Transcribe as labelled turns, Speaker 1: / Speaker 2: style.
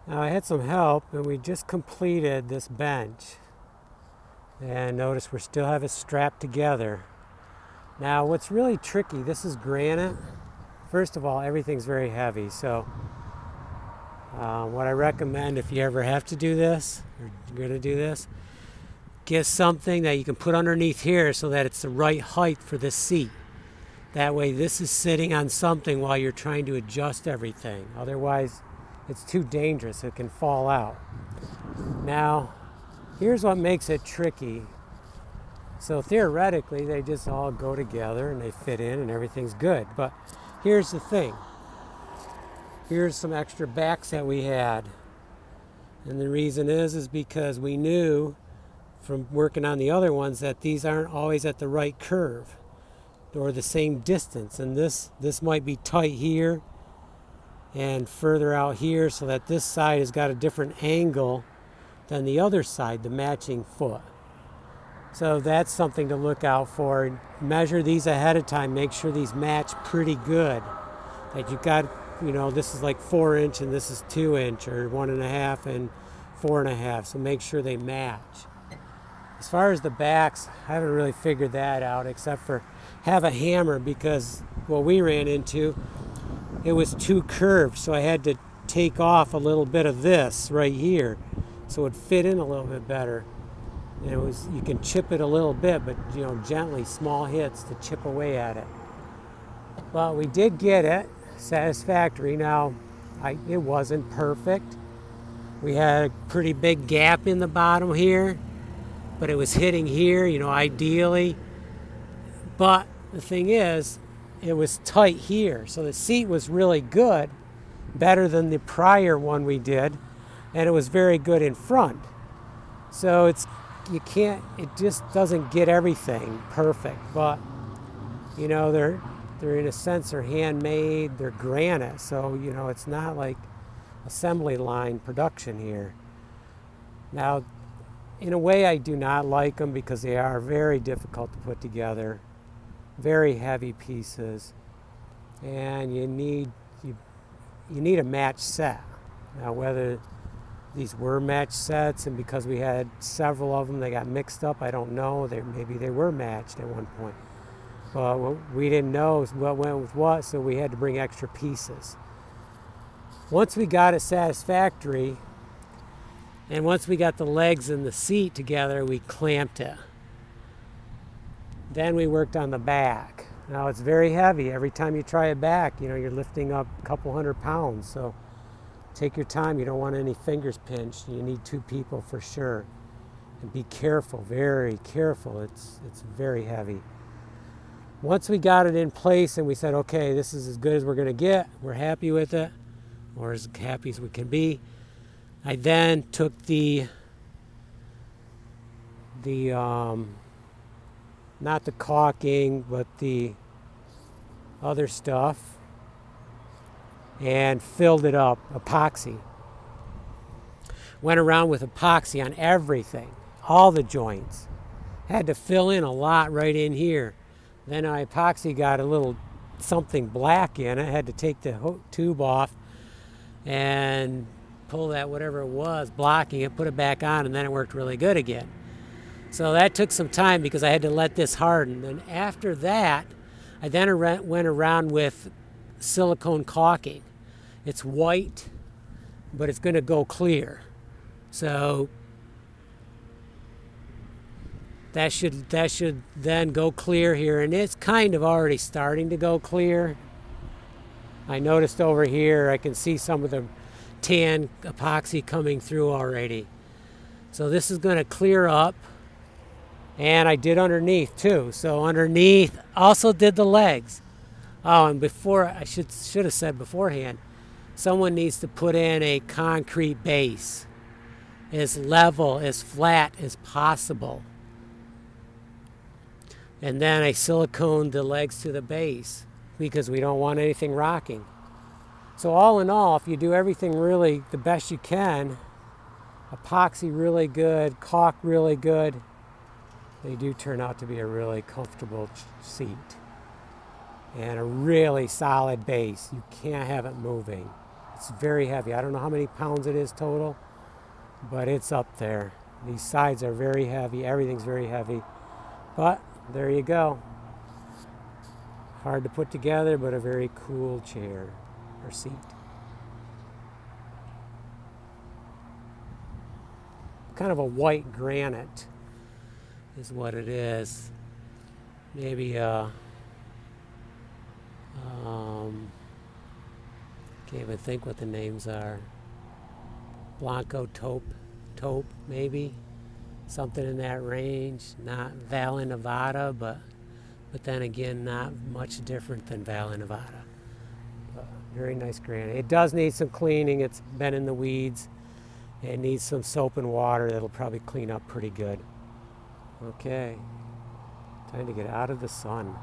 Speaker 1: Now I had some help and we just completed this bench. And notice we still have it strapped together. Now what's really tricky, this is granite. First of all, everything's very heavy. So what I recommend if you ever have to do this, or you're going to do this, get something that you can put underneath here so that it's the right height for this seat. That way this is sitting on something while you're trying to adjust everything. Otherwise, it's too dangerous. It can fall out. Now, here's what makes it tricky. So theoretically, they just all go together and they fit in and everything's good. But here's the thing. Here's some extra backs that we had. And the reason is because we knew from working on the other ones that these aren't always at the right curve or the same distance. And this might be tight here and further out here, so that this side has got a different angle than the other side, the matching foot. So that's something to look out for. Measure these ahead of time. Make sure these match pretty good. That you've got, this is like 4 inch and this is 2 inch, or 1.5 and 4.5. So make sure they match. As far as the backs, I haven't really figured that out except for have a hammer, because what we ran into, it was too curved. So I had to take off a little bit of this right here so it fit in a little bit better. And you can chip it a little bit, but gently, small hits to chip away at it. Well, we did get it satisfactory. Now, it wasn't perfect. We had a pretty big gap in the bottom here, but it was hitting here, ideally. But the thing is, it was tight here. So the seat was really good, better than the prior one we did, and it was very good in front. So it just doesn't get everything perfect. But, they're in a sense, they're handmade, they're granite. So, it's not like assembly line production here. Now, in a way, I do not like them because they are very difficult to put together, very heavy pieces, and you need a match set. Now, whether these were match sets, and because we had several of them, they got mixed up, I don't know. Maybe they were matched at one point. But we didn't know what went with what, so we had to bring extra pieces. Once we got it satisfactory, and once we got the legs and the seat together, we clamped it. Then we worked on the back. Now it's very heavy. Every time you try it back, you're lifting up a couple 100 pounds. So take your time. You don't want any fingers pinched. You need 2 people for sure. And be careful, very careful. It's very heavy. Once we got it in place and we said, okay, this is as good as we're going to get, we're happy with it, or as happy as we can be, I then took the not the caulking, but the other stuff, and filled it up, epoxy. Went around with epoxy on everything, all the joints. Had to fill in a lot right in here. Then our epoxy got a little something black in it. I had to take the tube off and pull that whatever it was blocking it, put it back on, and then it worked really good again. So that took some time because I had to let this harden. And after that, I then went around with silicone caulking. It's white, but it's going to go clear. So that should then go clear here, and it's kind of already starting to go clear. I noticed over here I can see some of the tan epoxy coming through already. So this is going to clear up, and I did underneath too. So underneath, also did the legs. Oh, and before, I should have said beforehand, someone needs to put in a concrete base as level, as flat as possible. And then I siliconed the legs to the base because we don't want anything rocking. So all in all, if you do everything really the best you can, epoxy really good, caulk really good, they do turn out to be a really comfortable seat. And a really solid base. You can't have it moving. It's very heavy. I don't know how many pounds it is total, but it's up there. These sides are very heavy. Everything's very heavy. But there you go. Hard to put together, but a very cool chair or seat. Kind of a white granite is what it is. Maybe can't even think what the names are. Blanco taupe, maybe. Something in that range. Not Valley, Nevada, but then again, not much different than Valley, Nevada. Very nice granite. It does need some cleaning. It's been in the weeds. It needs some soap and water that'll probably clean up pretty good. Okay, time to get out of the sun.